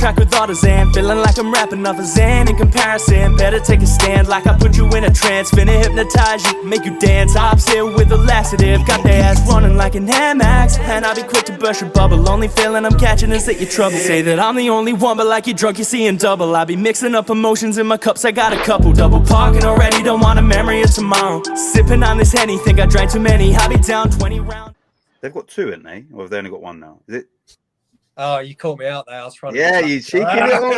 track with ARTIXAN. Feeling like I'm rapping off a Zan in comparison. Better take a stand like I put you in a trance. Finna hypnotize you, make you dance. Hops here with a laxative. Got their ass running like an Air Max. And I'll be quick to burst your bubble. Only feeling I'm catching is that you're trouble. Say that I'm the only one, but like you're drunk, you're seeing double. I'll be mixing up emotions in my cups. I got a couple. Double parking already, don't want a memory of tomorrow. Sipping on this Henny, think I drank too many. I'll be down 20 rounds. They've got two, haven't they? Or have they only got one now? Is it? Oh, you caught me out there. I was trying to. Yeah, you cheeky little.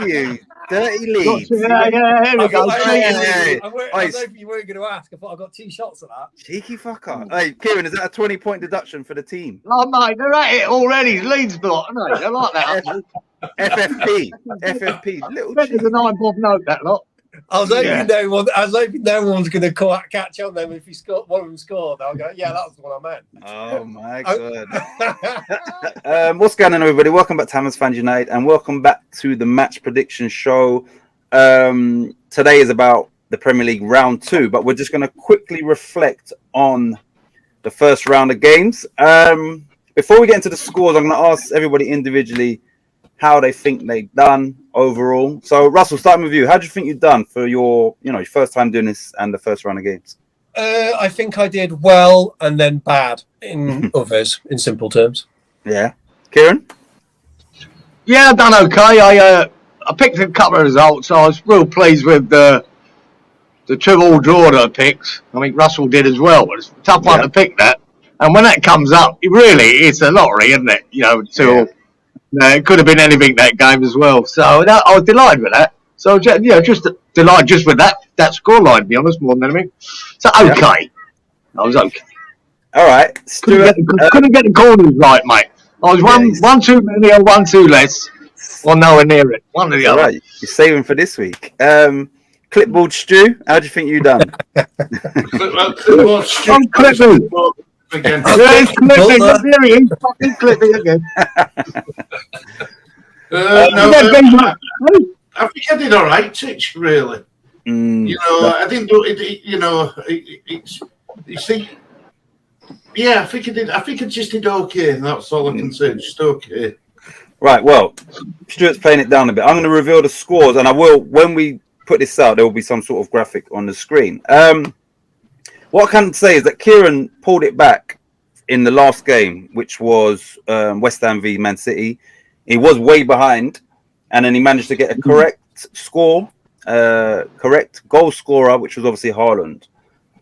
You dirty Leeds. Yeah, here we go. I Hey, was hoping you weren't going to ask. I thought I got 2 shots of that. cheeky fucker. Hey, Cieran, is that a 20-point deduction for the team? Oh, mate, they're at it already. Leeds block, aren't they? They're like that. FFP. Little Better than I'm Bob Note, that lot. I was hoping no one's going to catch on them if one of them scored. I'll go, yeah, that's what I meant. Oh my god! What's going on, everybody? Welcome back to Hammers Fans United, and welcome back to the match prediction show. Today is about the Premier League round 2, but we're just going to quickly reflect on the first round of games. Before we get into the scores, I'm going to ask everybody individually how they think they've done overall. So, Russell, starting with you, how do you think you've done for your first time doing this and the first round of games? I think I did well and then bad in others, in simple terms. Yeah, Cieran? Yeah, I've done okay. I picked a couple of results. I was real pleased with the 2-all draw that I picked. I think Russell did as well. It's a tough one to pick that. And when that comes up, it's a lottery, isn't it? It could have been anything that game as well. So I was delighted with that. So just delighted just with that scoreline, to be honest, more than anything. So okay, I was okay. All right, Stuart, couldn't get the corners right, mate. I was one too many or one too less, or nowhere near it. One or the other. Right, you're saving for this week. Clipboard Stu, how do you think you done? Clipboard Stu. I'm clipping. Again. Fucking clipping again. I think I did all right, Titch, really. I didn't do it, I think I did. I think I just did okay, and that's all I can say, just okay. Right, well, Stuart's playing it down a bit. I'm going to reveal the scores, and I will, when we put this out, there will be some sort of graphic on the screen. What I can say is that Cieran pulled it back in the last game, which was West Ham v Man City. He was way behind, and then he managed to get a correct score, correct goal scorer, which was obviously Haaland,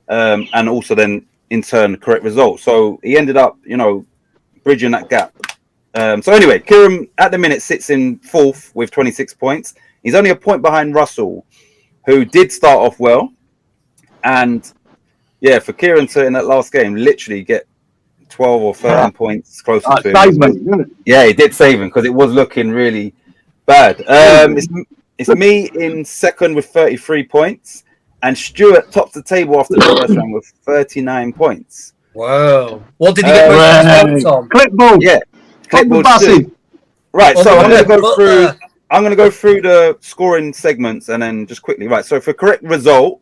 and also then in turn correct result. So he ended up, bridging that gap. So anyway, Cieran at the minute sits in 4th with 26 points. He's only a point behind Russell, who did start off well, and for Cieran to in that last game literally get 12 or 13 points closer to him. Yeah, he did save him because it was looking really bad. It's me in 2nd with 33 points, and Stuart tops the table after the first round with 39 points. Wow. What did he get most points on? Clipboard. Yeah. Clipboard. Right, so I'm going to go through. I'm going to go through the scoring segments and then just quickly. Right, so for correct result,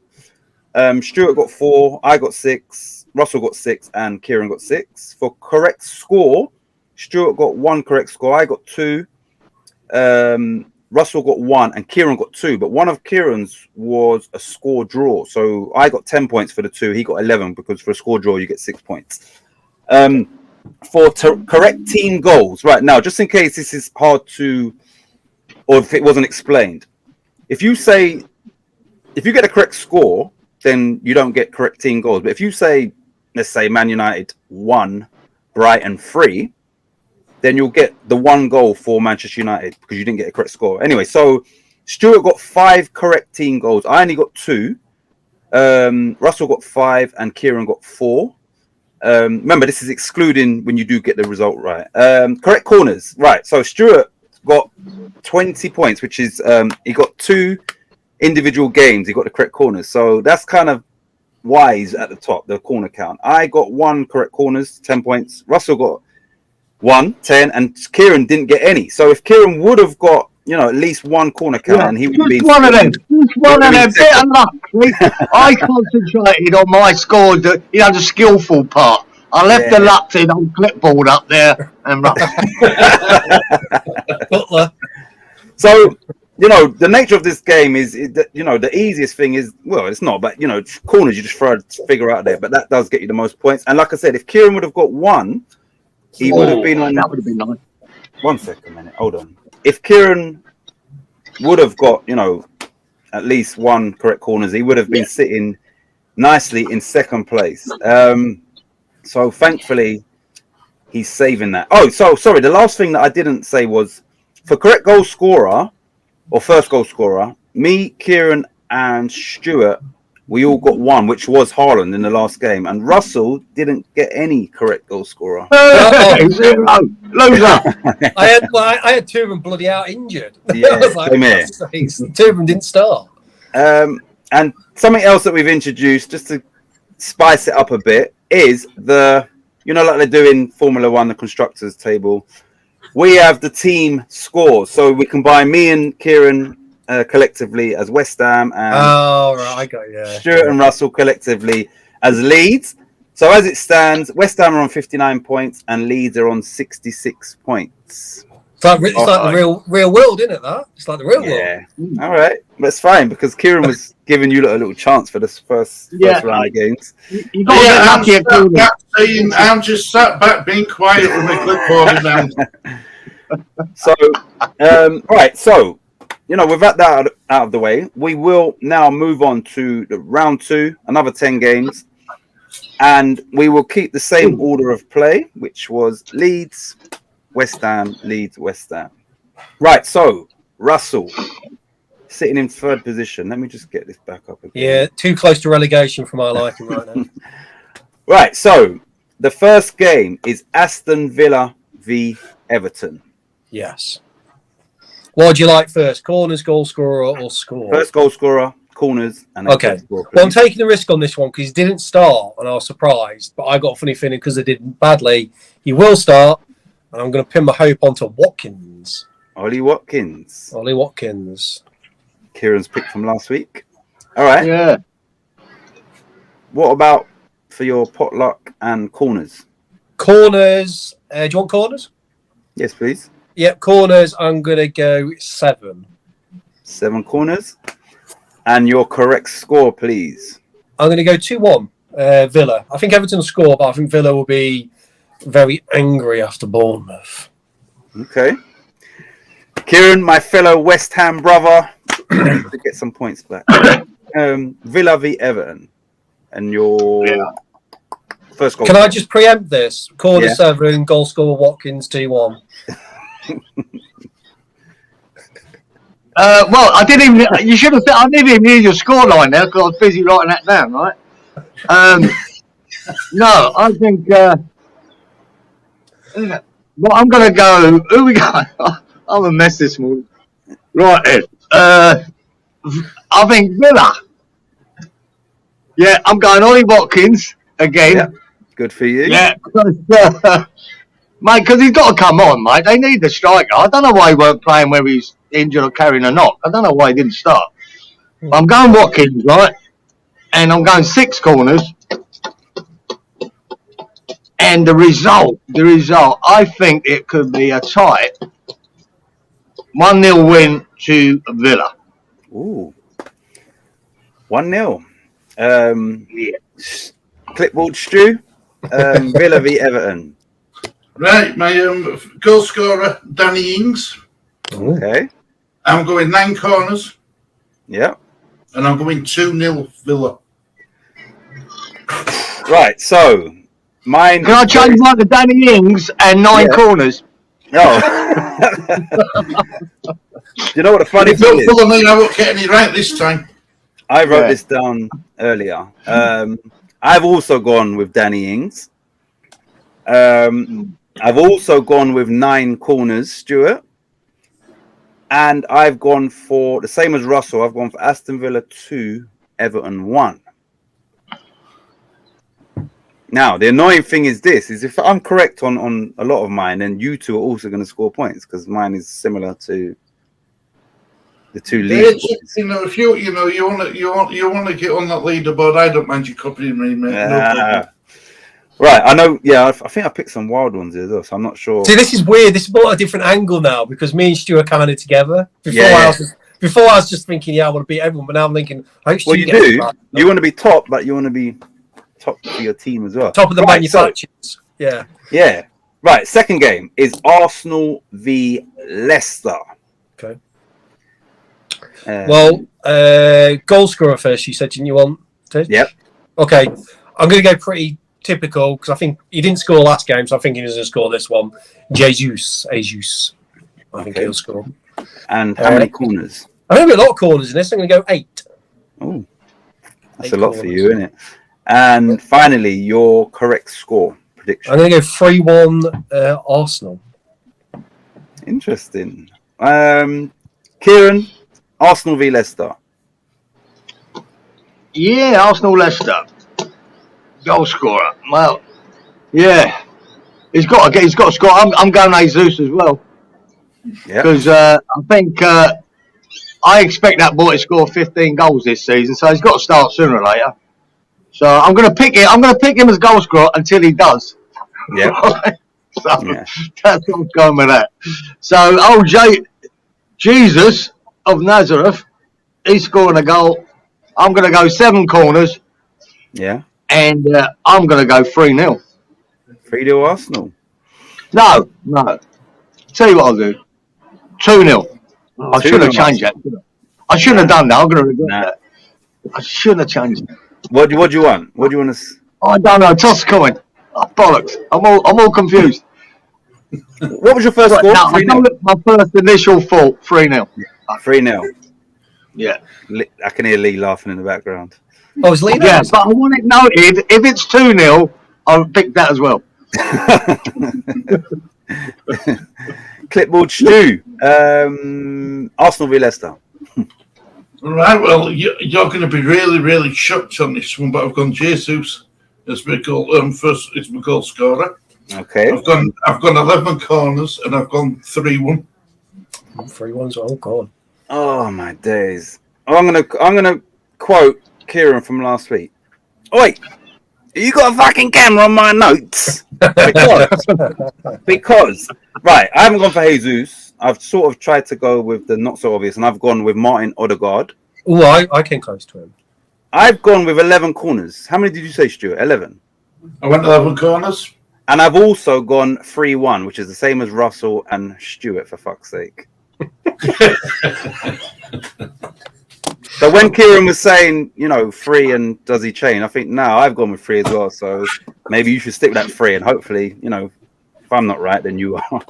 Stuart got 4, I got 6, Russell got 6, and Cieran got 6. For correct score, Stuart got 1 correct score, I got 2, Russell got 1, and Cieran got 2. But one of Kieran's was a score draw, so I got 10 points for the 2. He got 11 because for a score draw you get 6 points. For correct team goals, right now, just in case this is hard to, or if it wasn't explained, if you get a correct score, then you don't get correct team goals. But if you say, let's say Man United 1, Brighton 3, then you'll get the 1 goal for Manchester United because you didn't get a correct score. Anyway, so Stuart got 5 correct team goals. I only got 2. Russell got 5 and Cieran got 4. Remember, this is excluding when you do get the result right. Correct corners. Right, so Stuart got 20 points, which is he got 2 individual games. He got the correct corners. So that's kind of why he's at the top, the corner count. I got 1 correct corners, 10 points. Russell got 1, 10, and Cieran didn't get any. So if Cieran would have got, at least 1 corner count, and he would be one of them. One of them. Bit of luck. I concentrated on my scores, the skillful part. I left the luck in on clipboard up there and Butler. So, the nature of this game is, the easiest thing is, well, it's not, but, corners, you just throw a figure out there, but that does get you the most points. And like I said, if Cieran would have got one, he would have been on. That would have been nice. 1 second, minute. Hold on. If Cieran would have got, at least one correct corners, he would have been sitting nicely in second place. So thankfully, he's saving that. Oh, so sorry. The last thing that I didn't say was for correct goal scorer or first goal scorer, me, Cieran, and Stuart, we all got one, which was Haaland in the last game, and Russell didn't get any correct goal scorer. Zero. Loser. I had two of them bloody out injured. Yeah, I was like, same here. two of them didn't start. And something else that we've introduced, just to spice it up a bit, is like they do in Formula One, the constructors table. We have the team scores, so we combine me and Cieran collectively as West Ham, and I got you. Stuart and Russell collectively as Leeds. So as it stands, West Ham are on 59 points and Leeds are on 66 points. It's like the real world, isn't it? That it's like the real world. Yeah. All right, but it's fine because Cieran was giving you a little chance for this first round of games. You got to get lucky. I'm just sat back being quiet with my clipboard in hand. So, right. So, with that out of the way, we will now move on to the round 2, another 10 games, and we will keep the same order of play, which was Leeds, West Ham, Leeds, West Ham. Right. So, Russell sitting in third position. Let me just get this back up again. Yeah, too close to relegation for my liking right now. Right. So, the first game is Aston Villa v Everton. Yes. What would you like first? Corners, goal scorer, or score? First goal scorer, corners, and okay. Well, I'm taking the risk on this one because he didn't start, and I was surprised. But I got a funny feeling because they did badly. He will start, and I'm going to pin my hope onto Watkins. Ollie Watkins. Cieran's pick from last week. All right. Yeah. What about for your potluck and corners? Corners. Do you want corners? Yes, please. Yep, corners, I'm going to go 7. 7 corners. And your correct score, please. I'm going to go 2-1, Villa. I think Everton will score, but I think Villa will be very angry after Bournemouth. Okay. Cieran, my fellow West Ham brother, to get some points back. Villa v Everton. And your first goal. Can I just preempt this? Corner 7, goal scorer Watkins 2-1. Well, I didn't even. You should have. I didn't even hear your scoreline there because I was busy writing that down. Right? No, I think. Well, I'm going to go. Who we got? I'm a mess this morning. Right then. I think Villa. Yeah, I'm going Ollie Watkins again. Yeah. Good for you. Yeah, mate, because he's got to come on, mate. They need the striker. I don't know why he weren't playing whether he's injured or carrying a knock. I don't know why he didn't start. I'm going Watkins, right? And I'm going 6 corners. And the result, I think it could be a tie. 1-0 win to Villa. Ooh. 1-0. Clipboard Stew. Villa v Everton. Right, my goal scorer, Danny Ings. Okay. I'm going 9 corners. Yeah. And I'm going 2-0 Villa. Right, so mine. Can I change mine to Danny Ings and 9 corners? No. You know what the funny thing is? Fulham, I won't get any right this time. I wrote this down earlier. I've also gone with Danny Ings. I've also gone with 9 corners, Stuart. And I've gone for the same as Russell. I've gone for Aston Villa 2, Everton 1. Now, the annoying thing is this, is if I'm correct on a lot of mine, then you two are also going to score points because mine is similar to the 2 leads. If you want to get on that leaderboard, I don't mind you copying me, mate. No problem. Right, I know. Yeah, I think I picked some wild ones as well, so I'm not sure. See, this is weird. This is more a different angle now because me and Stu are kind of together. Before I was just thinking, yeah, I want to beat everyone, but now I'm thinking, I hope Stu Well, you gets do. it right. You want to be top, but you want to be top for your team as well. Top of the manufacturers. Yeah. Yeah. Right. Second game is Arsenal v Leicester. Okay. Goal scorer first. You said, didn't you want to? Yep. Okay. I'm going to go pretty typical because I think he didn't score last game, so I think he doesn't score this one. Jesus. I think he'll score. And how many corners? I think a lot of corners in this. I'm going to go 8. Oh, that's 8 a lot corners. for you, isn't it? And finally, your correct score prediction. I'm going to go 3-1 Arsenal. Interesting. Cieran, Arsenal v Leicester. Yeah, Arsenal-Leicester. Goal scorer. Well, yeah. He's got to score. I'm going Jesus as well. Yeah. Because I think I expect that boy to score 15 goals this season, so he's got to start sooner or later. So I'm going to pick him. I'm going to pick him as goal scorer until he does. Yeah. So that's what I'm going with that. So Jesus of Nazareth, he's scoring a goal. I'm going to go 7 corners. Yeah. And I'm going to go 3-0. 3-0 Arsenal. No. Tell you what I'll do. 2-0. I should have changed that. I shouldn't have done that. I'm going to regret that. I shouldn't have changed it. What do you want? What do you want to? I don't know. Toss a coin. Oh, bollocks. I'm all confused. What was your first score? No, 3-0. my first initial thought, 3-0. 3-0. Yeah. I can hear Lee laughing in the background. Oh, is Lee? Yeah, but I want it noted. If it's 2-0, I'll pick that as well. Clipboard Stu. Arsenal v Leicester. All right, well, you're going to be really, really shocked on this one, but I've gone Jesus as my goal first. It's my goal scorer. Okay. I've gone 11 corners and I've gone 3-1. 3-1 as well. God. Oh my days! I'm gonna quote Cieran from last week. Oi, you got a fucking camera on my notes? Because right, I haven't gone for Jesus. I've sort of tried to go with the not so obvious, and I've gone with Martin Odegaard. Oh, I came close to him. I've gone with 11 corners. How many did you say, Stuart? 11. I went 11 corners. And I've also gone 3-1, which is the same as Russell and Stuart, for fuck's sake. So when Cieran was saying, 3 and does he chain? I think now I've gone with 3 as well. So maybe you should stick with that 3, and hopefully, if I'm not right, then you are.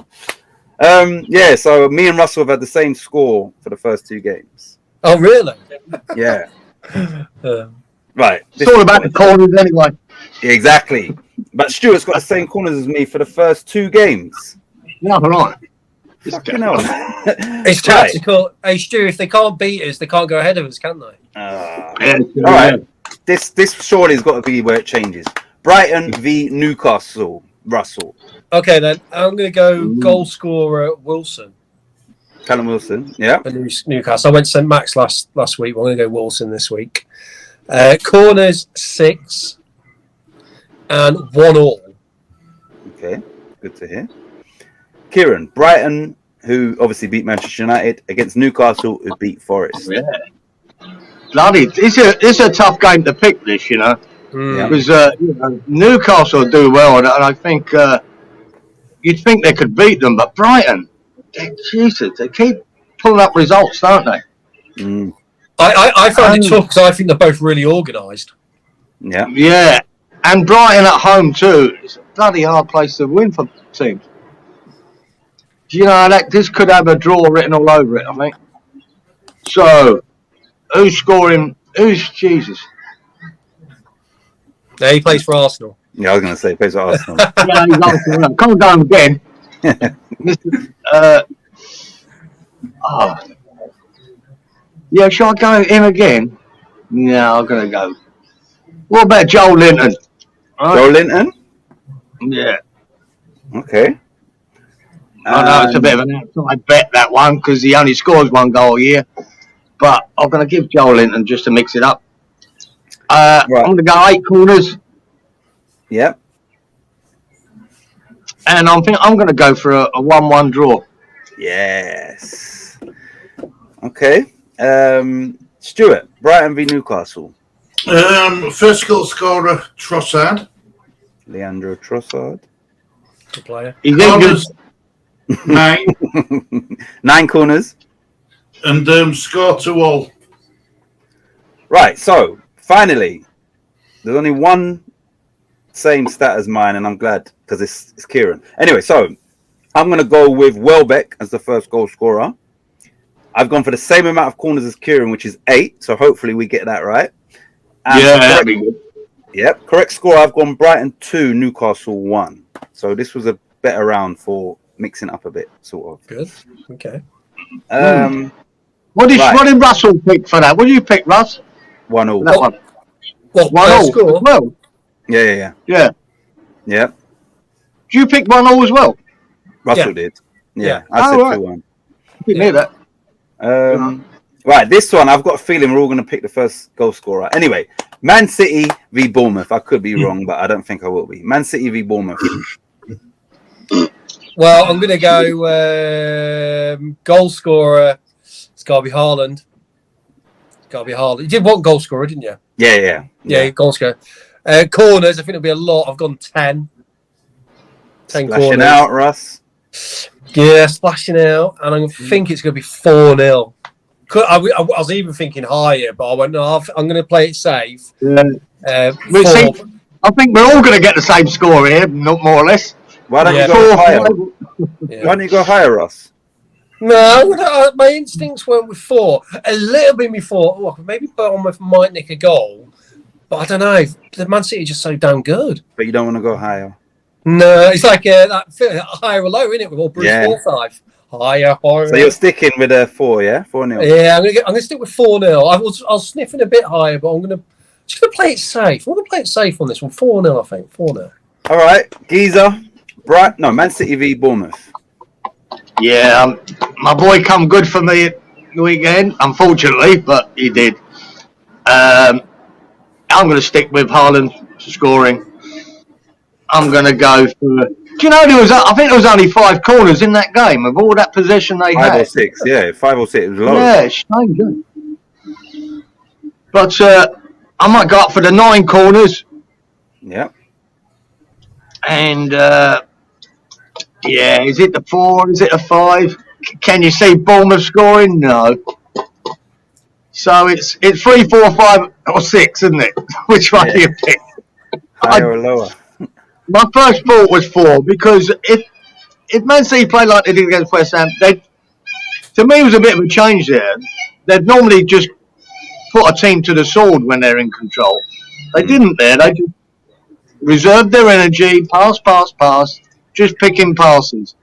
So me and Russell have had the same score for the first 2 games. Oh, really? Yeah. Right. It's all about the corners anyway. Exactly. But Stuart's got the same corners as me for the first 2 games. Yeah, right. Fucking hell. It's tactical. Hey, Stu, if they can't beat us, they can't go ahead of us, can they? All right. This surely has got to be where it changes. Brighton v Newcastle. Russell. Okay, then. I'm going to go goal scorer Wilson. Callum Wilson. Yeah. For Newcastle. I went St. Max last week. We're going to go Wilson this week. Corners 6 and 1-1. Okay. Good to hear. Cieran, Brighton, who obviously beat Manchester United, against Newcastle, who beat Forest. Yeah. Bloody, it's a tough game to pick this, because Newcastle do well, and I think you'd think they could beat them, but Brighton, they keep pulling up results, don't they? Mm. I found it tough because I think they're both really organised. Yeah. Yeah, and Brighton at home too. It's a bloody hard place to win for teams. This could have a draw written all over it, I think. So, who's scoring? Who's Jesus? No, he plays for Arsenal. Yeah, I was going to say, plays for Arsenal. Yeah, he's Arsenal. Can't go him again. Yeah, shall I go him again? No, I'm going to go. What about Joel Linton? Right? Joel Linton? Yeah. Okay. I know it's a bit of an outside bet, that one, because he only scores 1 goal a year. But I'm going to give Joel Linton just to mix it up. Right. I'm going to go 8 corners. Yep. And I'm going to go for a 1-1 draw. Yes. Okay. Stuart, Brighton v Newcastle. First goal scorer, Trossard. Leandro Trossard. Good player. He's in good. Corners, 9. 9 corners. And score to all. Right, so finally, there's only one same stat as mine, and I'm glad because it's Cieran. Anyway, so I'm going to go with Welbeck as the first goal scorer. I've gone for the same amount of corners as Cieran, which is 8. So hopefully we get that right. And that'd be good. Yep, correct score. I've gone Brighton 2, Newcastle 1. So this was a better round for mixing up a bit, sort of. Good. Okay. What did Russell pick for that? What did you pick, Russ? 1-1. That one. What? 1-1 Score? as well. Yeah. Do you pick 1-0 as well? Russell did. Yeah. I Oh, said right. 2-1. Didn't hear that. Right, this one, I've got a feeling we're all going to pick the first goal scorer. Anyway, Man City v Bournemouth. I could be wrong, but I don't think I will be. Man City v Bournemouth. Well, I'm going to go goal scorer. It's got to be Haaland. You did one goal scorer, didn't you? Yeah. Goal scorer. Corners, I think it'll be a lot. I've gone 10. 10 Splashing corners. out, Russ. Yeah, splashing out. And I think it's going to be 4-0. I was even thinking higher, but I went, no, I'm going to play it safe. Yeah. See, I think we're all going to get the same score here, not more or less. Why don't you go 4-4. higher? Why don't you go higher, Russ? No, my instincts went with 4. A little bit before, maybe Bournemouth might nick a goal, but I don't know. The Man City are just so damn good. But you don't want to go higher. No, it's like that higher or lower, isn't it? With all Bruce Forsyth. Higher. So you're sticking with a 4, yeah? 4-0. Yeah, I'm gonna stick with 4-0. I was sniffing a bit higher, but I'm gonna play it safe. I'm gonna play it safe on this one. 4-0, I think. 4-0. All right, Giza. Man City v Bournemouth. Yeah, my boy come good for me the weekend, unfortunately, but he did. I'm going to stick with Haaland scoring. I'm going to go for. Do you know I think there was only 5 corners in that game of all that possession they had. 5 or 6, yeah, 5 or 6. It was low. Yeah, it's strange, isn't it? But I might go up for the 9 corners. Yeah. And is it the 4? Is it a 5? Can you see Bournemouth scoring? No. So it's 3, 4, 5, or 6, isn't it? Which one do you pick? Higher or lower? My first thought was 4 because if Man City play like they did against West Ham, to me it was a bit of a change there. They'd normally just put a team to the sword when they're in control. They didn't there. They just reserved their energy, pass, just picking passes.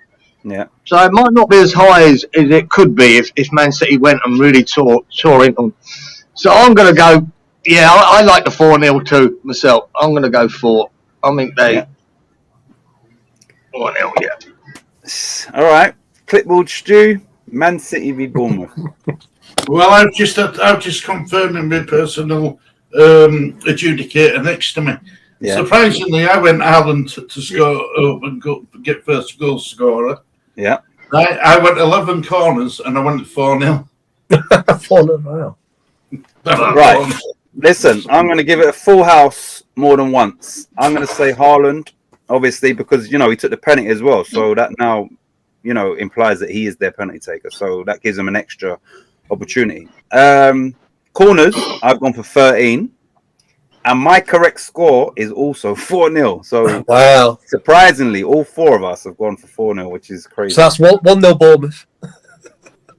Yeah. So it might not be as high as it could be if Man City went and really tore into them. So I'm going to go, I like the 4-0 too myself. I'm going to go 4. I think they 4-0, yeah. All right. Clipboard Stew, Man City v Bournemouth. Well, I've just confirming my personal adjudicator next to me. Yeah. Surprisingly, I went Haaland to score up and get first goal scorer. Yeah. I went 11 corners and I went 4-0. 4-0, wow. Right. Listen, I'm going to give it a full house more than once. I'm going to say Haaland, obviously, because, he took the penalty as well. So that now, implies that he is their penalty taker. So that gives him an extra opportunity. Corners, I've gone for 13. And my correct score is also 4-0. So, wow. Surprisingly, all 4 of us have gone for 4-0, which is crazy. So that's 1-0 Bournemouth.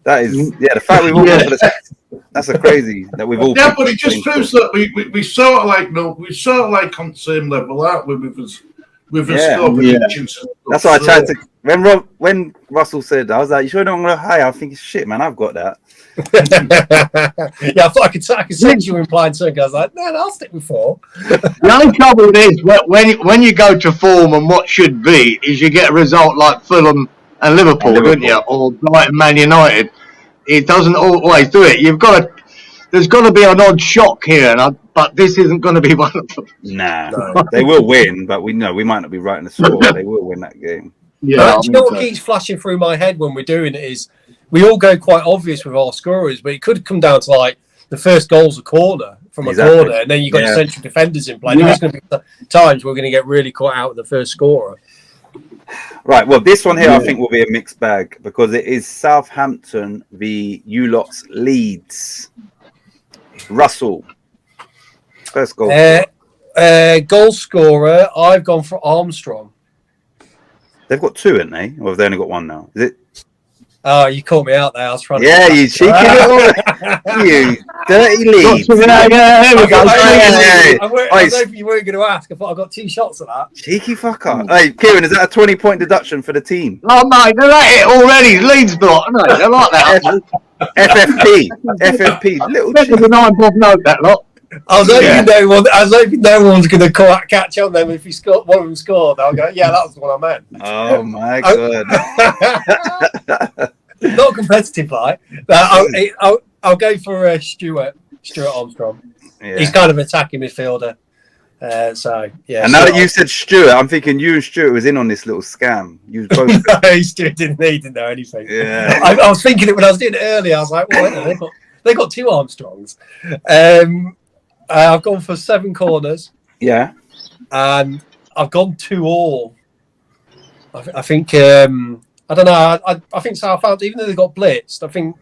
That is, the fact we've all gone for that's a crazy that we've all. Yeah, but it just proves that we sort of like on the same level, aren't we? With a score predictions. That's why I tried to. When Russell said, I was like, "You sure don't want to go high?" I'm thinking, "Shit, man, I've got that." I thought I could sense you implying something. I was like, "No, I'll stick with 4." The only trouble is when you go to form and what should be is you get a result like Fulham and Liverpool, don't you? Or Brighton, Man United. It doesn't always do it. There's got to be an odd shock here, but this isn't going to be one of them. Nah, they will win, but we might not be right in the score. They will win that game. Do you know what keeps flashing through my head when we're doing it is we all go quite obvious with our scorers, but it could come down to like the first goal's a corner from a corner, and then you've got your central defenders in play. There's going to be times we're going to get really caught out with the first scorer. Right, well, this one here I think will be a mixed bag because it is Southampton v ULOT's Leeds. Russell, first goal. Goal scorer, I've gone for Armstrong. They've got two, haven't they? Or have they only got one now? Is it? Oh, you caught me out there. I was trying to... Yeah, you cheeky little... you dirty Leeds. I was hoping you weren't going to ask. I thought I got 2 shots of that. Cheeky fucker. Hey, Cieran, is that a 20-point deduction for the team? Oh, mate, they're at it already. Leeds block, aren't they? They're like that. FFP. Little cheeky. The 9-point note, that lot. I was hoping no one's going to catch on them if one of them scored. I'll go, yeah, that was the one I meant. Oh, my God. Not competitive, like. I'll go for Stuart Armstrong. Yeah. He's kind of attacking midfielder. So, yeah. And now that you said Stuart, I'm thinking you and Stuart was in on this little scam. You both. No, Stuart didn't know anything. Yeah. I was thinking it when I was doing it earlier. I was like, well, they got 2 Armstrongs. I've gone for 7 corners. Yeah. And I've gone 2 all. I think I don't know. I think Southampton, even though they got blitzed, I think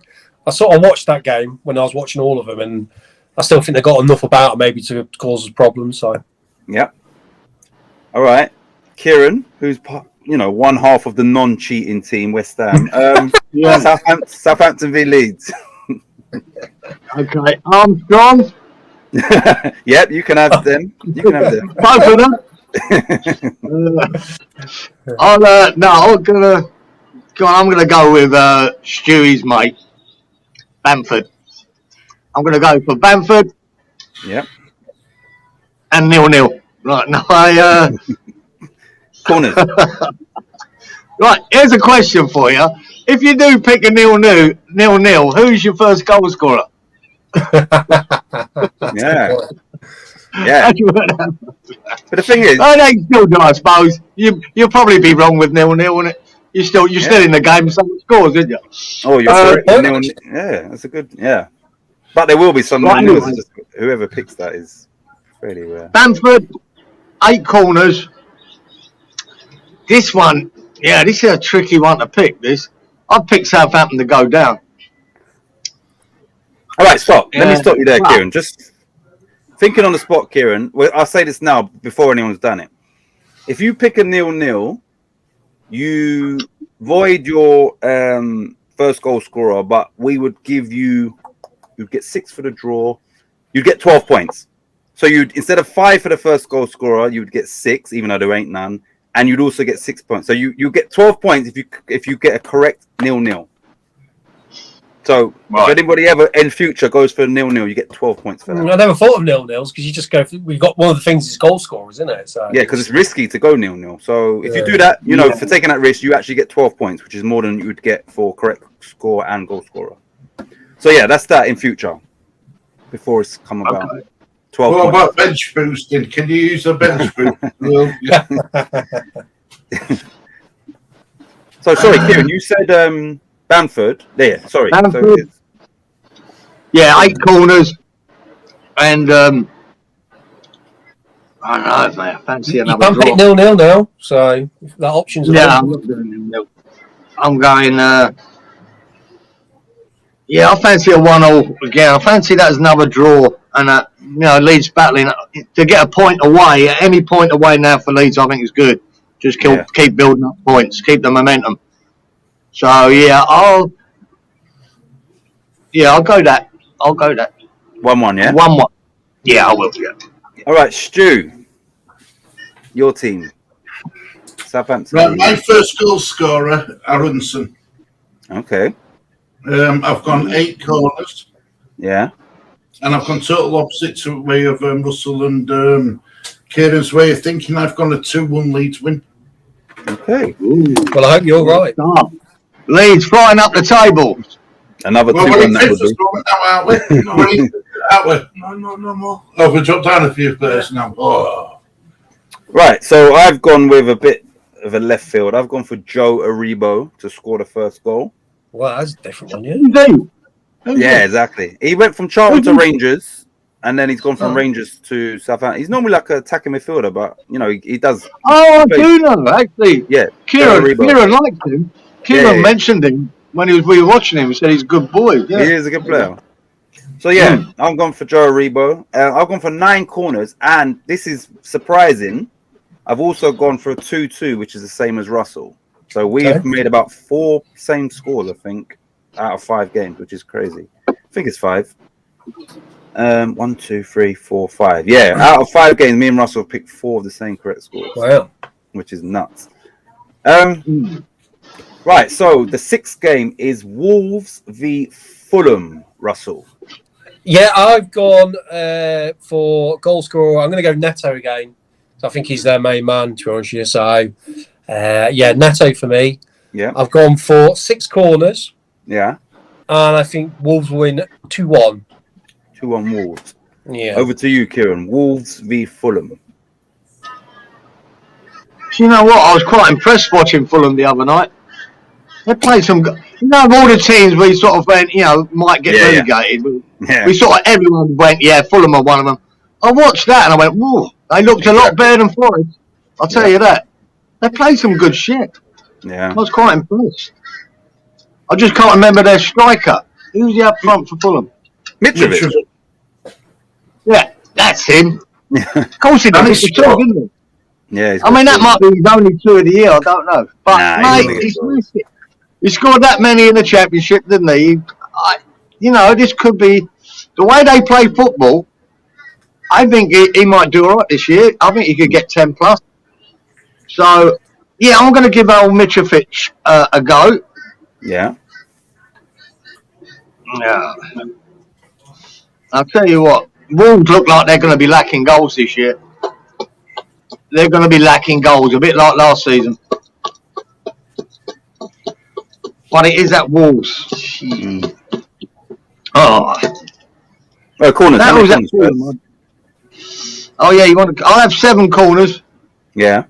I sort of watched that game when I was watching all of them, and I still think they got enough about them maybe to cause us problems. So, yeah. All right, Cieran, who's one half of the non-cheating team, West Ham. Southampton v Leeds. Okay, Armstrong. Yep, you can have them. Both of them. I'm gonna go with Stewie's mate, Bamford. I'm gonna go for Bamford. Yep. And 0-0. Right, no, corners. Right, here's a question for you. If you do pick a 0-0, who's your first goal scorer? Yeah. Yeah. But the thing is, they still do, I suppose. You'll probably be wrong with 0-0, isn't it? You're still in the game. Someone scores, isn't you? Oh, you're correct. Yeah, that's a good. Yeah, but there will be some. Whoever picks that is fairly rare. Bamford, 8 corners. This one, this is a tricky one to pick. I've picked Southampton to go down. All right, stop. Let me stop you there, Cieran. Just thinking on the spot, Cieran. Well, I'll say this now before anyone's done it. If you pick a 0-0, you void your first goal scorer, but we would give you'd get 6 for the draw. You'd get 12 points. So instead of 5 for the first goal scorer, you would get 6, even though there ain't none, and you'd also get 6 points. So you get 12 points if you get a correct 0-0. So if anybody ever in future goes for 0-0, you get 12 points for that. I never thought of 0-0s because you just go. We've got one of the things is goal scorers, isn't it? So yeah, because it's risky to go 0-0. So if you do that, for taking that risk, you actually get 12 points, which is more than you would get for correct score and goal scorer. So yeah, that's that in future. Before it's come about. Okay. 12 what points. about bench boosting? Can you use a bench boost? So sorry, Cieran, you said Bamford. There, sorry. Bamford. So 8 corners, and I don't know, mate. I fancy another draw. You can pick 0-0 now, so that option's I'm not doing 0-0. I'm going. I fancy a 1-1 again. I fancy that as another draw, and Leeds battling to get a point away. At any point away now for Leeds, I think is good. Just keep building up points, keep the momentum. So I'll go that. 1-1, yeah? 1-1. Yeah, I will, yeah. All right, Stu. Your team. Southampton. Right, my first goal scorer, ARTIXAN. Okay. I've gone 8 corners. Yeah. And I've gone total opposite to way of Russell and Kieran's way of thinking. I've gone a 2-1 Leeds win. Okay. Ooh. Well, I hope you're right. Leeds flying up the table. Another 2-1 that would be. Now, aren't we? No more. Oh, we dropped down a few players now. Oh. Right, so I've gone with a bit of a left field. I've gone for Joe Aribo to score the first goal. Well, that's a different one, yeah. Indeed. Yeah, exactly. He went from Charlton to Rangers, and then he's gone from Rangers to Southampton. He's normally like an attacking midfielder, but he does. Oh, I do know, actually. Yeah, Cieran liked him. Cieran mentioned him when we were watching him. He said he's a good boy. Yeah. He is a good player. So I'm going for Joe Aribo. I've gone for 9 corners, and this is surprising. I've also gone for a 2-2, which is the same as Russell. So we've made about 4 same scores, I think, out of 5 games, which is crazy. I think it's 5. 1, 2, 3, 4, 5. Yeah, out of 5 games, me and Russell have picked 4 of the same correct scores. Wow. Which is nuts. Right, so the 6th game is Wolves v Fulham, Russell. Yeah, I've gone for goal scorer. I'm going to go Neto again. So I think he's their main man, to be honest with you. So, Neto for me. Yeah. I've gone for 6 corners. Yeah. And I think Wolves win 2-1. 2-1 Wolves. Yeah. Over to you, Cieran. Wolves v Fulham. You know what? I was quite impressed watching Fulham the other night. They played some. Of all the teams we sort of went, might get relegated. Yeah. We sort of everyone went, Fulham are one of them. I watched that and I went, whoa, they looked a lot better than Forest. I'll tell you that. They played some good shit. Yeah. I was quite impressed. I just can't remember their striker. Who's the up front for Fulham? Mitrovic. Yeah, that's him. Of course he did. He's top, isn't he? Yeah. I mean, that might be his only 2 of the year. I don't know. But, mate, he's missed it. He scored that many in the Championship, didn't he? This could be... The way they play football, I think he might do all right this year. I think he could get 10 plus. So, I'm going to give old Mitrovic a go. Yeah. Yeah. I'll tell you what. Wolves look like they're going to be lacking goals this year. They're going to be lacking goals, a bit like last season. But it is at Wolves. Oh, corners. that was at Fulham. Oh yeah, you want to? I have 7 corners. Yeah.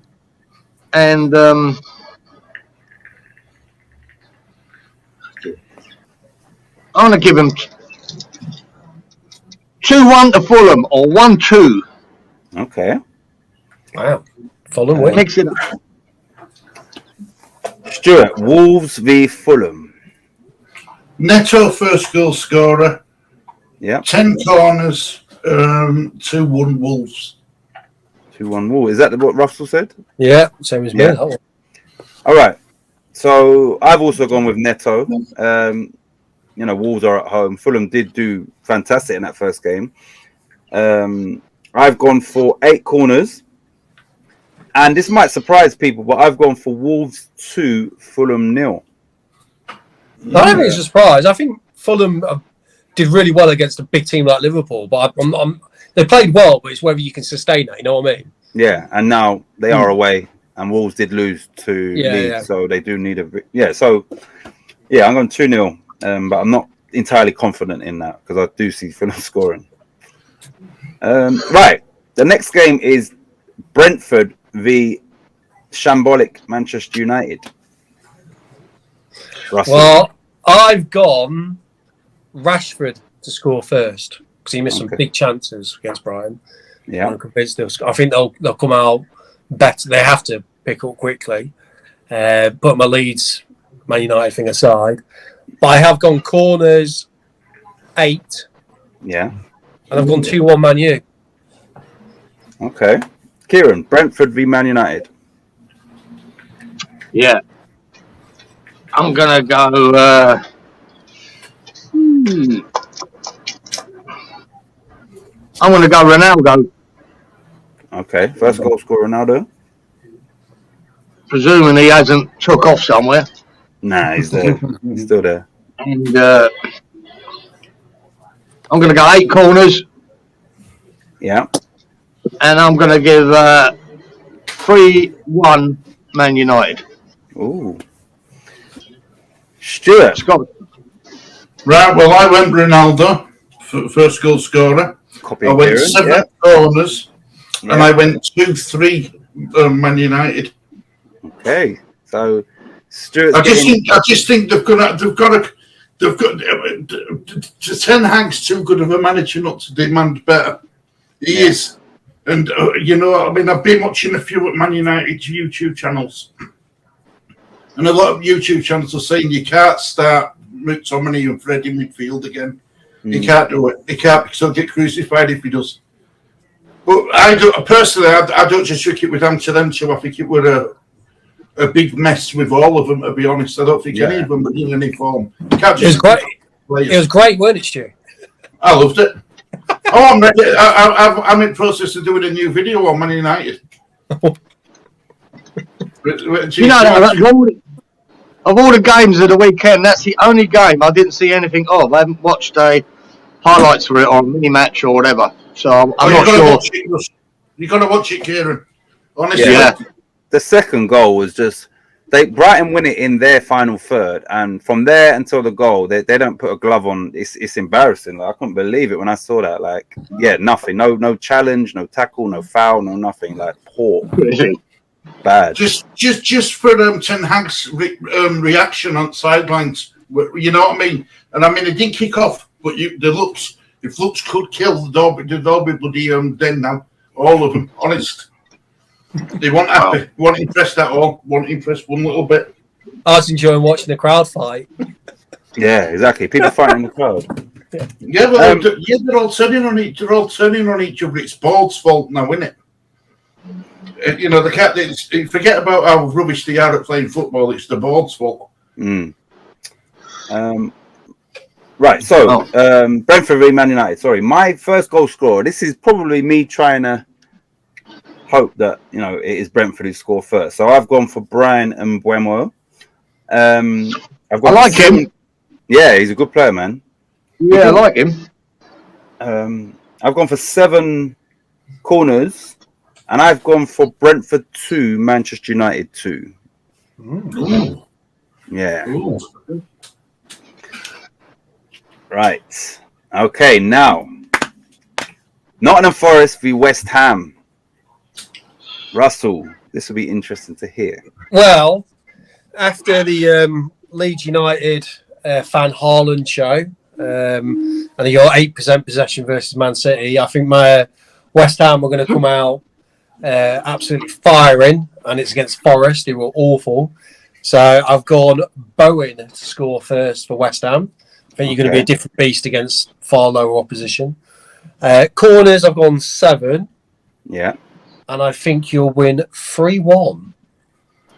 And I'm gonna give him 2-1 to Fulham or 1-2. Okay. Wow. Fulham win. Mix it up. Stuart, Wolves v Fulham. Neto first goal scorer. Yeah. 10 corners. 2-1 Wolves. 2-1 Wolves. Is that what Russell said? Yeah, same as me. Yeah. All right. So I've also gone with Neto. Wolves are at home. Fulham did do fantastic in that first game. I've gone for 8 corners. And this might surprise people, but I've gone for Wolves 2, Fulham 0. I don't think it's a surprise. I think Fulham did really well against a big team like Liverpool, but they played well, but it's whether you can sustain that, you know what I mean? Yeah, and now they are away, and Wolves did lose to Leeds, so they do need a... Yeah, so, I'm going 2-0, but I'm not entirely confident in that, because I do see Fulham scoring. Right, the next game is Brentford v Shambolic Manchester United. Russell. Well, I've gone Rashford to score first because he missed some big chances against Brighton. Yeah, I'm convinced I think they'll come out better. They have to pick up quickly. Put my Leeds Man United thing aside, but I have gone corners 8. Yeah, and I've gone 2-1 Man U. Okay. Cieran, Brentford v Man United. Yeah. I'm going to go... I'm going to go Ronaldo. Okay. First goal scorer, Ronaldo. Presuming he hasn't took off somewhere. Nah, he's there. He's still there. And I'm going to go 8 corners. Yeah. And I'm going to give 3-1 Man United. Ooh. Stuart. Scott. Right, well, I went Ronaldo, first goal scorer. Copy I went Cieran, 7 corners, Yeah. and I went 2-3 Man United. Okay, so Stewart's I just think they've got Ten Hag's too good of a manager not to demand better. He is, and you know, I mean, I've been watching a few at Man United's YouTube channels, and a lot of YouTube channels are saying you can't start McTominay and Fred in midfield again. He can't do it. He can't because he'll get crucified if he does. But I don't personally. I don't just trick it with them two. I think it were a big mess with all of them. To be honest, I don't think any of them were in any form. You can't just it was great, weren't it, Stu? I loved it. Oh, I'm ready. I'm in process of doing a new video on Man United. You know, of all the games of the weekend, that's the only game I didn't see anything of. I haven't watched highlights for it on mini match or whatever. So I'm not sure. You're gonna watch it, Cieran. Honestly, the second goal was just Brighton win it in their final third, and from there until the goal, they don't put a glove on. It's embarrassing. Like, I couldn't believe it when I saw that. Like, nothing, no challenge, no tackle, no foul, no nothing. Like, poor, bad. Just for Ten Hag's reaction on sidelines. You know what I mean? And I mean, it didn't kick off, but if looks could kill, the Derby bloody den now. All of them, honest. They weren't happy. Weren't impressed at all. Weren't impressed one little bit. I was enjoying watching the crowd fight. Yeah, exactly. People fighting in the crowd. Yeah, but they're all turning on each. They're all turning on each other. It's Bald's fault now, isn't it? You know, they can't. Forget about how rubbish they are at playing football. It's the Bald's fault. Right. So, Brentford v Man United. Sorry, my first goal scorer. This is probably me trying to hope that it is Brentford who score first. So I've gone for Brian Mbeumo. I like him. Yeah, he's a good player, man. Yeah, I like him. I've gone for 7 corners, and I've gone for Brentford 2, Manchester United 2. Ooh. Yeah. Ooh. Right. Okay, now Nottingham Forest v West Ham. Russell, this will be interesting to hear. Well, after the Leeds United Van Haaland show, and they got 8% possession versus Man City, I think my West Ham are going to come out absolutely firing, and it's against Forest, who were awful. So I've gone Bowen to score first for West Ham. I think you're going to be a different beast against far lower opposition. Corners, I've gone 7. Yeah. And I think you'll win 3-1.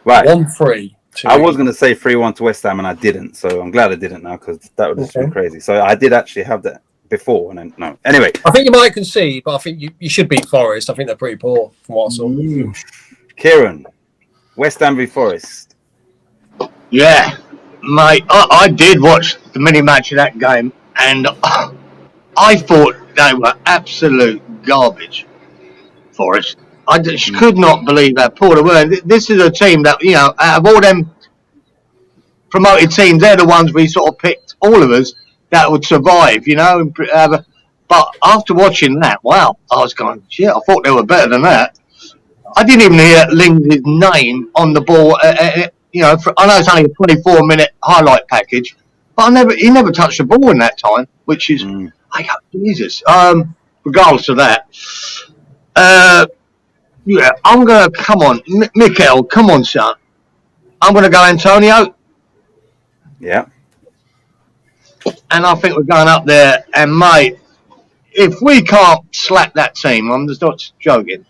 Right. 1-3. I was going to say 3-1 to West Ham, and I didn't. So I'm glad I didn't now, because that would have been crazy. So I did actually have that before, and then no. Anyway. I think you might concede, but I think you should beat Forest. I think they're pretty poor from what I saw. Cieran, West Ham v Forest. Yeah, mate. I did watch the mini match of that game, and I thought they were absolute garbage. Forest. I just could not believe how poor they were. This is a team that, out of all them promoted teams, they're the ones we sort of picked, all of us, that would survive, But after watching that, wow, I was going, shit, I thought they were better than that. I didn't even hear Ling's name on the ball. I know it's only a 24-minute highlight package, but he never touched the ball in that time, which is, Jesus. Regardless of that. I'm going to, come on, Mikel, come on, son. I'm going to go Antonio. Yeah. And I think we're going up there. And, mate, if we can't slap that team, I'm just not joking,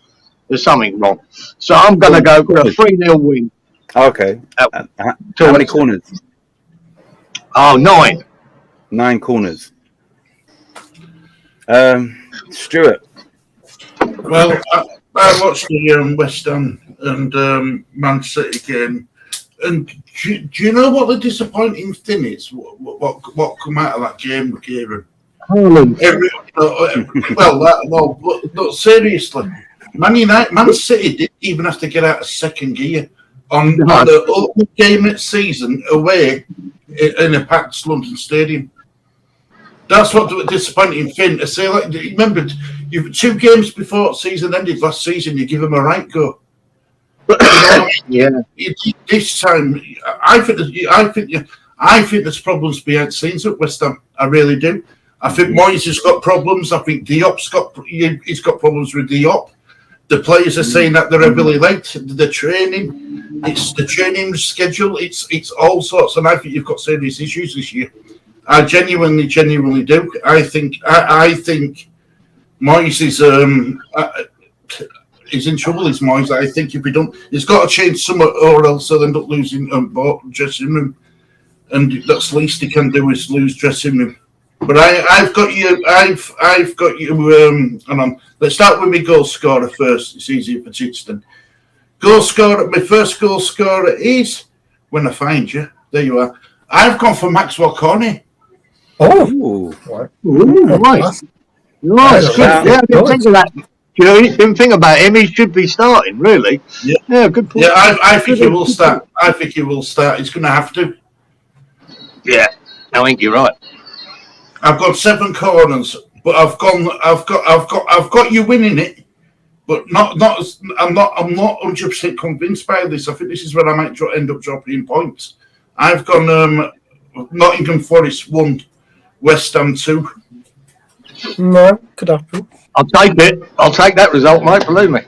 there's something wrong. So I'm going to go for a 3-0 win. Okay. How many corners? 9. 9 corners. Stuart. Well, I watched the West Ham and Man City game, and do you know what the disappointing thing is? What come out of that game, Cieran? No, seriously, Man City didn't even have to get out of second gear on the opening game at season away in a packed London stadium. That's what the disappointing thing. I say, like, remember, you've 2 games before season ended last season. You give them a right go. Yeah. This time, I think there's problems behind the scenes at West Ham. I really do. I think Moyes has got problems. I think he's got problems with Diop. The players are saying that they're really late. The training, it's the training schedule. It's all sorts, and I think you've got serious issues this year. I genuinely do. I think Moyes is in trouble. Is Moyes? I think if he don't, he's got to change some, or else he'll end up losing dressing room, and that's the least he can do is lose dressing room. But I've got you. Hang on. Let's start with my goal scorer first. It's easier for Chichton. Goal scorer. My first goal scorer is, when I find you, there you are. I've gone for Maxwell Cornet. Oh, right. Nice. Yeah, I didn't think of that. Didn't think about him. He should be starting, really. Yeah, good point. Yeah, I think he will start. He's going to have to. Yeah, I think you're right. I've got 7 corners, but I've got you winning it, but I'm not 100% convinced by this. I think this is where I might end up dropping points. I've gone Nottingham Forest 1, West Ham 2. No, could happen. I'll take it. I'll take that result, mate. Believe me.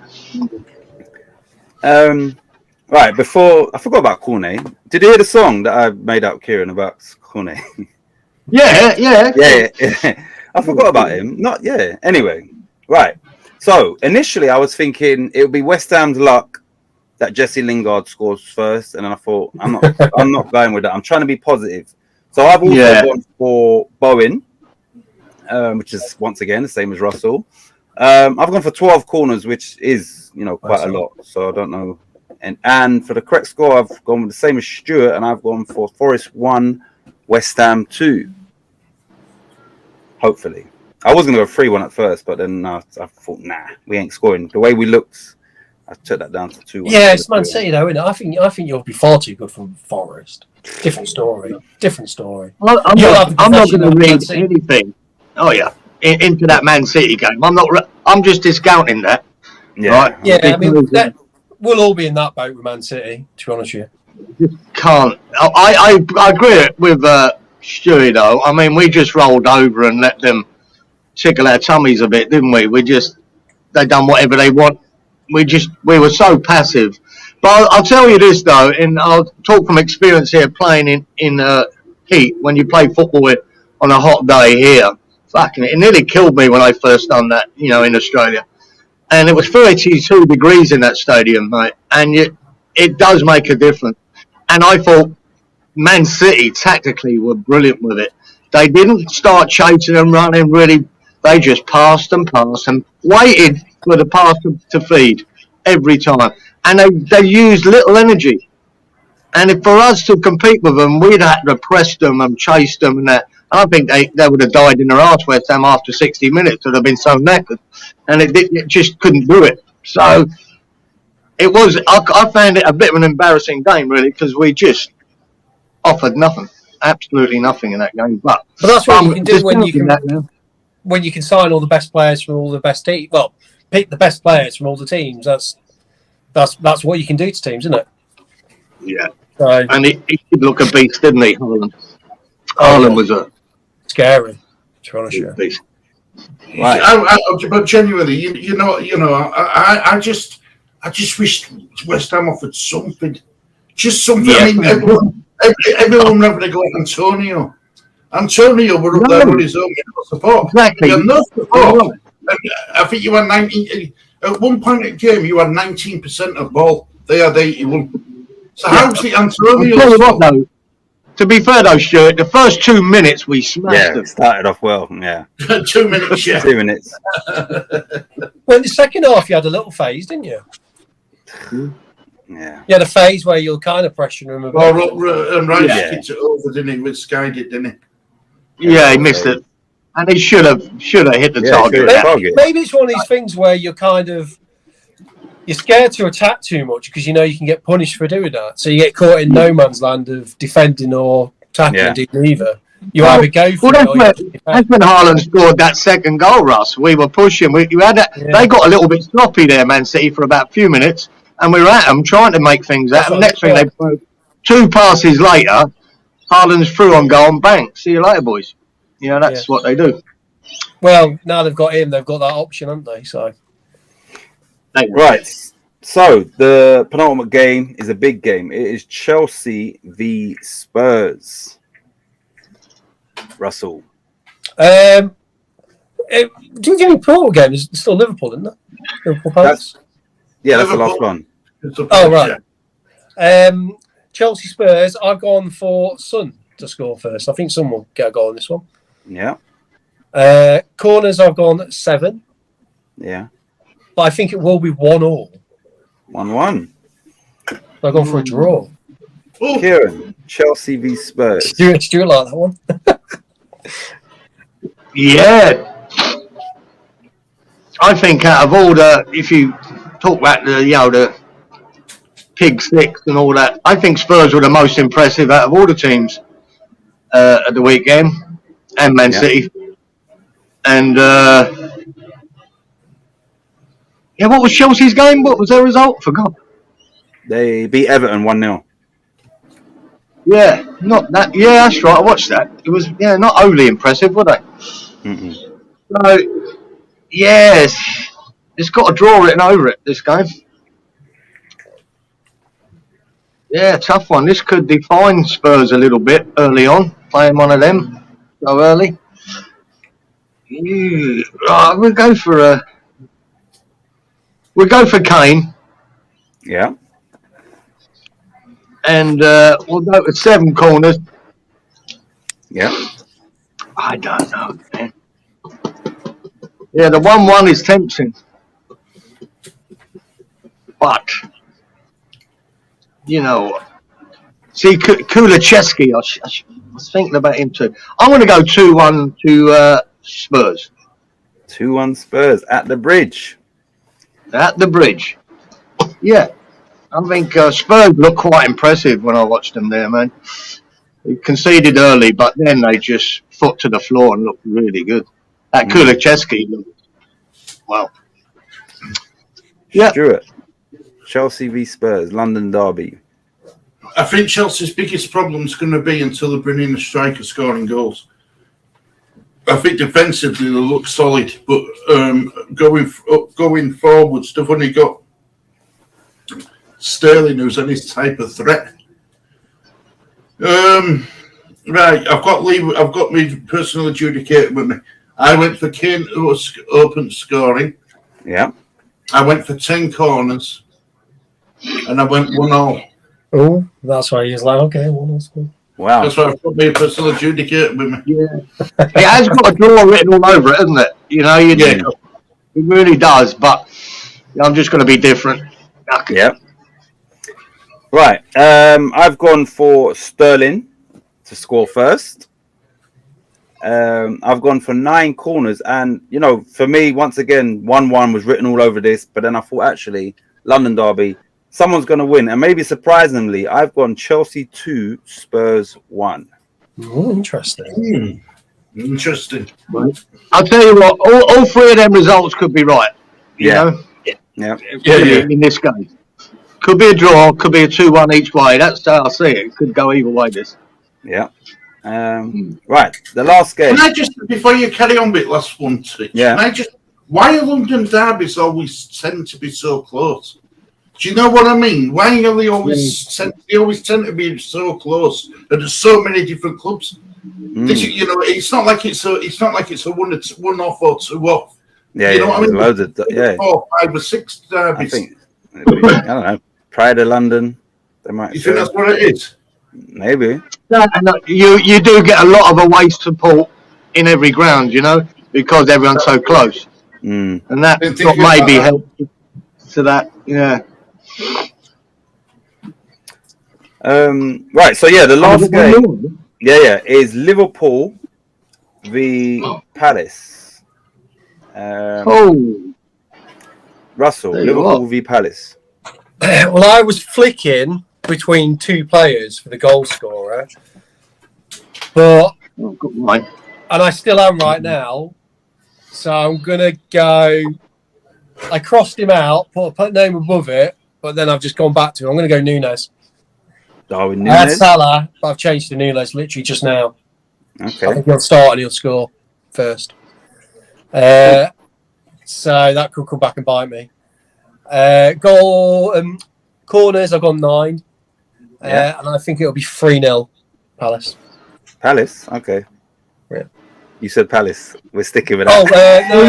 Right, before I forgot about Cornet. Did you hear the song that I made out, Cieran, about Cornet? Yeah. I forgot about him. Anyway, right. So initially, I was thinking it would be West Ham's luck that Jesse Lingard scores first, and then I thought I'm not going with that. I'm trying to be positive. So I've also gone for Bowen, which is once again the same as Russell. I've gone for 12 corners, which is quite a lot. So I don't know. And for the correct score, I've gone with the same as Stuart, and I've gone for Forest 1, West Ham 2. Hopefully. I was going to go 3-1 at first, but then I thought, we ain't scoring. The way we looked, I took that down to 2-1. Yeah, it's Man City though, isn't it? I think you'll be far too good for Forest. Different story. Well, I'm not going to read anything. Oh yeah, into that Man City game. I'm just discounting that. Yeah, right? Yeah. I mean, we'll all be in that boat with Man City. To be honest with you, just can't. I agree with Stewie though. I mean, we just rolled over and let them tickle our tummies a bit, didn't we? They done whatever they want. We were so passive. But I'll tell you this though, and I'll talk from experience here playing in heat. When you play football on a hot day here, fucking it nearly killed me when I first done that, in Australia. And it was 32 degrees in that stadium, mate. And it does make a difference. And I thought Man City tactically were brilliant with it. They didn't start chasing and running really. They just passed and waited for the pass to feed every time. And they used little energy. And for us to compete with them, we'd had to press them and chase them and that. I think they would have died in their arse, West Ham, after 60 minutes. They'd have been so knackered. And it just couldn't do it. So I found it a bit of an embarrassing game, really, because we just offered nothing. Absolutely nothing in that game. But that's what you can do when you can sign all the best players from all the best teams. Well, pick the best players from all the teams. That's what you can do to teams, isn't it? Yeah. So, and he did look a beast, didn't he, Haaland? Haaland was scary, to be honest with you. Right. But genuinely, I just wish West Ham offered something. Just something. Yeah. I mean, everyone were having to go at Antonio. Antonio were up there with his own support. Exactly. You had no support. I think you had 19. At one point in the game, you had 19% of ball. They had 81. So how's the Antonio? I'll tell you what, though. To be fair, though, Stuart, the first 2 minutes we smashed them. Started off well. Yeah. 2 minutes. Yeah. 2 minutes. Well, in the second half, you had a little phase, didn't you? Yeah. You had a phase where you were kind of pressuring him. And Rice kicked it over, didn't he? With Sky did, didn't he? Yeah, he missed it. And he should have hit the target. Maybe it's one of these things where you're scared to attack too much because you know you can get punished for doing that. So you get caught in no man's land of defending or attacking neither. You either go for it or that's when Haaland scored that second goal, Russ. We were pushing. They got a little bit sloppy there, Man City, for about a few minutes. and we were at them trying to make things That's happen. right. Next thing, they broke 2 passes later. Haaland's through on goal and bang. See you later, boys. You know, that's what they do. Well, now they've got him, they've got that option, haven't they? So Right. So the penultimate game is a big game. It is Chelsea v Spurs. Russell. do you get any pro game? It's still Liverpool, isn't it? Liverpool Palace. That's the last one. Oh, right. Chelsea Spurs, I've gone for Son to score first. I think Son will get a goal in this one. Yeah. Corners, I've gone 7. Yeah. But I think it will be 1-1. 1-1. I've gone for a draw. Cieran, Chelsea v Spurs. Stuart like that one. Yeah. I think out of all the, if you talk about the, the Pig Six and all that, I think Spurs were the most impressive out of all the teams at the weekend, and Man City. And what was Chelsea's game? What was their result? Forgot. They beat Everton 1-0. Yeah, not that. Yeah, that's right. I watched that. It was not overly impressive, were they? Mm-mm. So yes, it's got a draw written over it. This game. Yeah, tough one. This could define Spurs a little bit early on, playing one of them so early. We'll go for Kane. Yeah. And we'll go to 7 corners. Yeah. I don't know, man. Yeah, the 1-1 is tempting. But, see, Kulicheski, I was thinking about him too. I'm going to go 2-1 to Spurs. 2-1 Spurs at the Bridge. At the Bridge. Yeah. I think Spurs looked quite impressive when I watched them there, man. They conceded early, but then they just foot to the floor and looked really good. That Kulicheski looked, well. Yeah. Stuart, Chelsea v Spurs, London derby. I think Chelsea's biggest problem is going to be until they bring in a striker scoring goals. I think defensively they look solid, but going forwards, they've only got Sterling, who's any type of threat. Right, I've got my personal adjudicator with me. I went for Kane, who was open scoring. Yeah. I went for 10 corners, and I went 1-0. Oh, that's why he's like, okay, 1-0. Wow. That's why I've got my personal adjudicator with me. Yeah. It has got a draw written all over it, hasn't it? It really does, but I'm just going to be different. Okay. Yeah. Right. I've gone for Sterling to score first. I've gone for 9 corners, and for me, once again, 1-1 was written all over this. But then I thought, actually, London derby, someone's going to win, and maybe surprisingly, I've gone Chelsea 2, Spurs 1. Oh, interesting. Interesting. I'll tell you what, all 3 of them results could be right. You know? Yeah. In this game. Could be a draw, could be a 2-1 each way. That's how I see it. It could go either way, this. Yeah. Right, the last game. Can I just, before you carry on with last one, Titch, why are London derbies always tend to be so close? Do you know what I mean? Why are they always tend to be so close, and there's so many different clubs? It's not like it's a 1 off or 2 off. Yeah, you know what I mean? Loads of 4, 5 or 6 derbies. I don't know. Pride of London. They might. You think that's what it is? Maybe. No, you do get a lot of away support in every ground, because everyone's so close. And that maybe helps to that, yeah. Right, so the last game is Liverpool v Palace. Russell, Liverpool v Palace. Well, I was flicking between 2 players for the goal scorer, but and I still am right now, so I'm gonna go. I crossed him out, put a name above it, but then I've just gone back to it. I'm going to go Nunes. Darwin I had Nunes. Salah, but I've changed to Nunes literally just now. I Okay. think he'll start and he'll score first. So that could come back and bite me. Corners, I've gone 9. And I think it'll be 3-0 Palace. Palace. Okay. Yeah. You said Palace. We're sticking with Oh, that. no.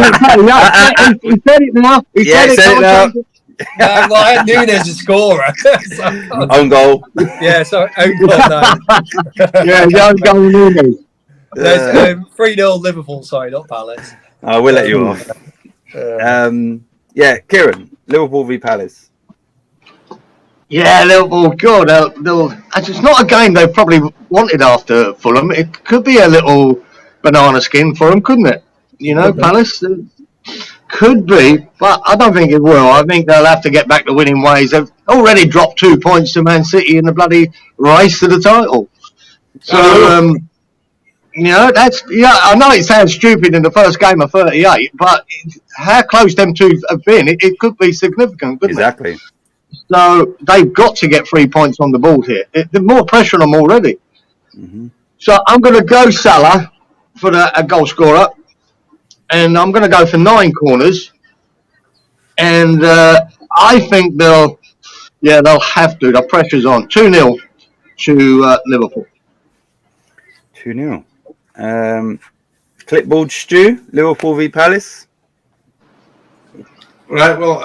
He said it now. He Yeah, he said it now. No, well, I had Nunes as scorer. So I can't- Own goal. yeah, so own goal, no. Yeah, young going Nunes. There's 3-0 Liverpool, sorry, not Palace. We'll let you off. Cieran, Liverpool v Palace. Yeah, Liverpool, good. It's not a game they probably wanted after Fulham. It could be a little banana skin for them, couldn't it? You know, Palace could be, but I don't think it will. I think they'll have to get back to winning ways. They've already dropped 2 points to Man City in the bloody race to the title. So, I know it sounds stupid in the first game of 38, but how close them two have been, it could be significant, couldn't Exactly. it? So they've got to get 3 points on the board here. There's more pressure on them already. Mm-hmm. So I'm going to go Salah for a goal scorer, and I'm going to go for 9 corners. And I think they'll have to. The pressure's on. 2-0 to Liverpool. 2-0. Clipboard Stew, Liverpool v Palace. Right, well,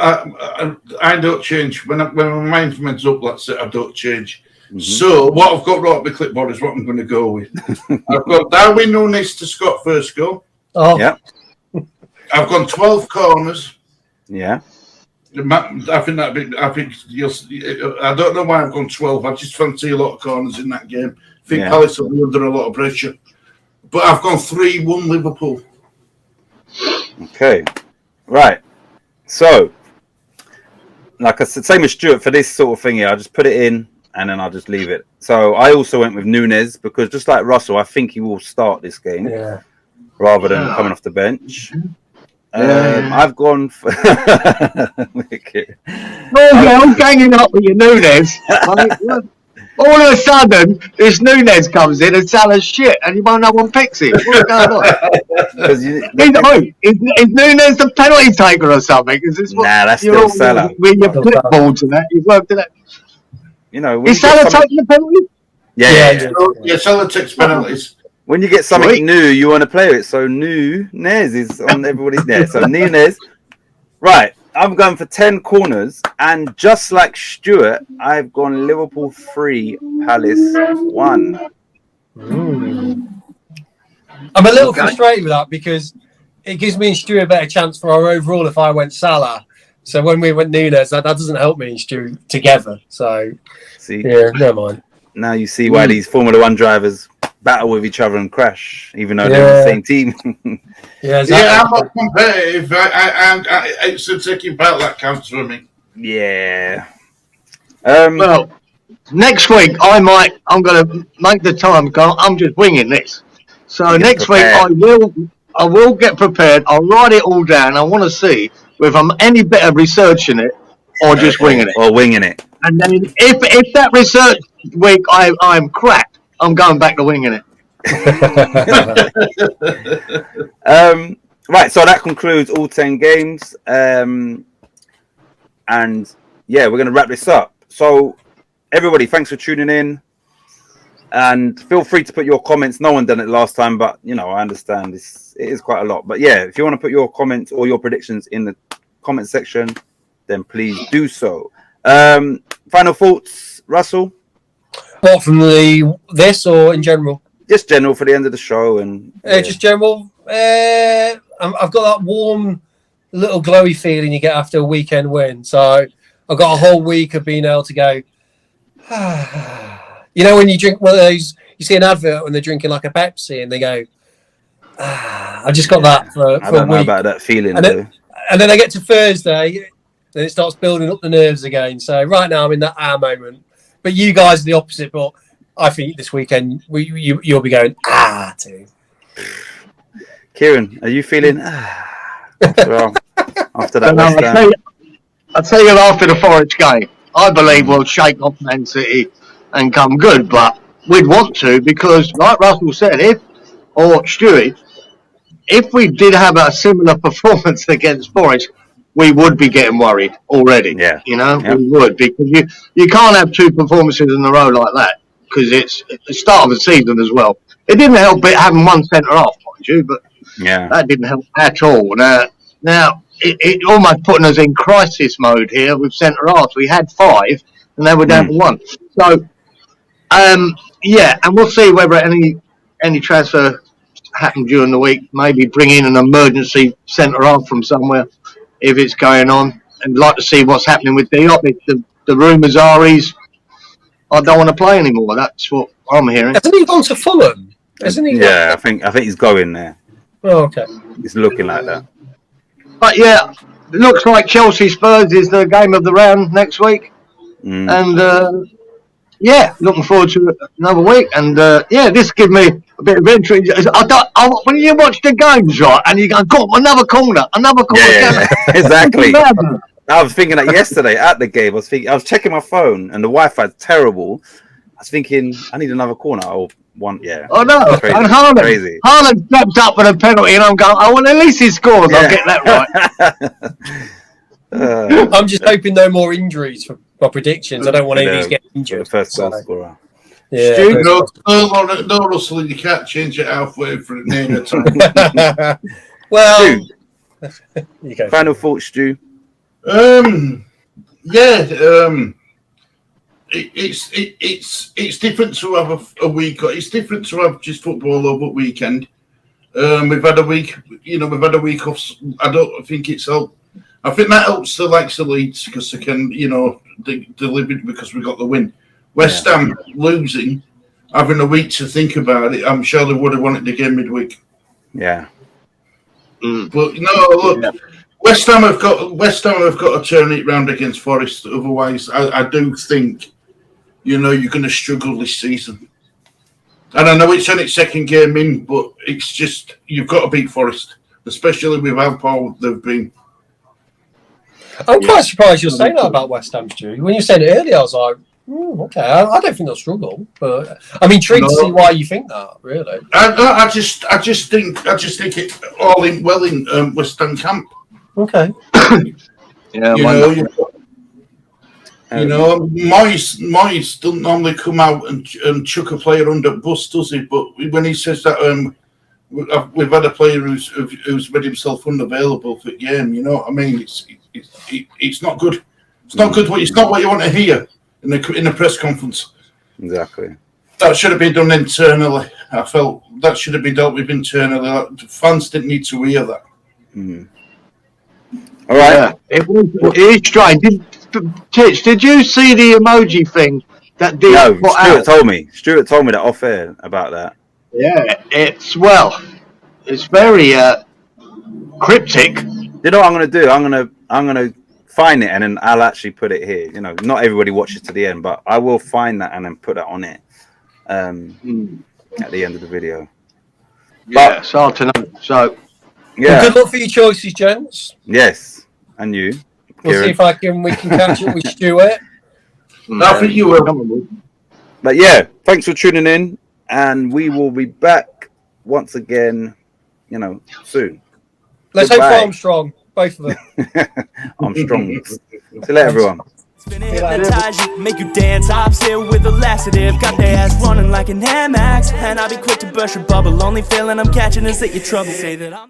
I don't change. When my mind comes up, that's it, I don't change. Mm-hmm. So, what I've got right up the clipboard is what I'm going to go with. I've got Darwin Nunes to score first goal. Oh, yeah. I've gone 12 corners. Yeah. I think I don't know why I've gone 12. I just fancy a lot of corners in that game. I think Palace will be under a lot of pressure. But I've gone 3-1 Liverpool. Okay. Right. So, like I said, same as Stuart for this sort of thing here. I just put it in and then I'll just leave it. So I also went with Nunes because just like Russell, I think he will start this game rather than coming off the bench. I've gone for... I'm ganging up with your Nunes. All of a sudden, this Nunes comes in and Salah's shit, and you won't know one picks him. What's going on? Is Nunes the penalty taker or something? Is this that's still Salah. With your clipboards and that, you've worked it out. You know, is Salah taking the penalty? Yeah, Salah takes penalties. When you get something new, you want to play it. So Nunes is on everybody's there. So Nunes. Right. I'm going for 10 corners. And just like Stuart, I've gone Liverpool 3, Palace 1. I'm a little frustrated with that because it gives me and Stu a better chance for our overall if I went Salah. So when we went Nunes, that doesn't help me and Stu together. So, never mind. Now you see why these Formula 1 drivers battle with each other and crash, even though they're on the same team. I'm not competitive. It's a taking part that counts for me. Yeah. Well, next week I'm going to make the time. I'm just winging this. So next week I will get prepared. I'll write it all down. I want to see whether I'm any better researching it or just winging it. Or winging it. And then if that research week I'm cracked, I'm going back to winging it. Right, so that concludes all 10 games. And we're going to wrap this up. So everybody, thanks for tuning in. And feel free to put your comments. No one done it last time, but I understand it is quite a lot. But if you want to put your comments or your predictions in the comment section, then please do so. Final thoughts, Russell? What, from this or in general? Just general for the end of the show and just general. I've got that warm, little glowy feeling you get after a weekend win. So I've got a whole week of being able to go. When you drink one of those, you see an advert when they're drinking like a Pepsi, and they go. I just got that for a week. I don't know about that feeling. And then I get to Thursday, then it starts building up the nerves again. So right now I'm in that moment. But you guys are the opposite. But I think this weekend you'll be going too. Cieran, are you feeling after that? I'll tell you after the Forest game. I believe we'll shake off Man City and come good, but we'd want to because, like Russell said, Stuart, if we did have a similar performance against Forest, we would be getting worried already. Yeah. You know, Yep. we would, because you can't have 2 performances in a row like that because it's the start of the season as well. It didn't help it having one centre half, mind you, but Yeah. that didn't help at all. Now it almost putting us in crisis mode here with centre halves. We had 5 and they were down to 1. So, yeah, and we'll see whether any transfer happen during the week. Maybe bring in an emergency centre half from somewhere if it's going on. And like to see what's happening with Diop. The rumours are I don't want to play anymore. That's what I'm hearing. Hasn't he gone to Fulham? Hasn't he? Yeah, I think he's going there. Oh, okay. It's looking like that. But yeah, it looks like Chelsea Spurs is the game of the round next week. And yeah, looking forward to another week. And yeah, this gives me a bit of interest. When you watch the games, right, and you go, "God, another corner." Yeah, exactly. I was thinking that yesterday at the game. I was checking my phone, and the Wi-Fi's terrible. I was thinking, I need another corner. Oh, one, yeah. Oh no! Crazy. And Haaland stepped up with a penalty, and I'm going, "Oh well, at least he scores." Yeah. I'll get that right. I'm just hoping no more injuries for my predictions. I don't want any of these getting The injured. first goal scorer. Yeah. Stu, no, Russell, you can't change it halfway for the name of time. Well, Stu, you go. final thoughts, Stu. It's different to have a week. It's different to have just football over weekend. We've had a week. We've had a week off. I don't think it's helped. I think that helps the likes of Leeds because they can, deliver it because we got the win. West Ham losing, having a week to think about it. I'm sure they would have wanted the game midweek. Yeah. But look, West Ham have got to turn it round against Forest. Otherwise, I do think, you're going to struggle this season. And I know it's on its second game in, but it's just you've got to beat Forest, especially with how poor they've been. I'm quite surprised you're saying that about West Ham, Stu. When you said it earlier, I was like, okay, I don't think they'll struggle. But I'm intrigued to see why you think that. Really, I just think it all in well in West Ham camp. okay. Yeah, Moyes doesn't normally come out and chuck a player under bus, does he? But when he says that, we've had a player who's made himself unavailable for the game. You know what I mean? It's not good. It's not good. It's not what you want to hear in a press conference. Exactly. That should have been done internally. I felt that should have been dealt with internally. The fans didn't need to hear that. All right. Yeah, it is strange. Titch, did you see the emoji thing that Diop put out? Stuart told me that off air about that. Yeah, it's very cryptic. You know what I'm gonna do? I'm gonna find it and then I'll actually put it here. Not everybody watches to the end, but I will find that and then put that on it at the end of the video. Yeah, it's hard to know. So Yeah. Well, good luck for your choices, gents. Yes, and you. We'll see if we can catch up with Stuart. I think you will. But yeah, thanks for tuning in, and we will be back once again, soon. Let's hope Armstrong, both of them. Armstrong. See you later, everyone. Spinning, hypnotize you, make you dance. I'm still with a laxative, got their ass running like an Amex. And I'll be quick to burst your bubble. Only feeling I'm catching is that you're trouble. Say that I'm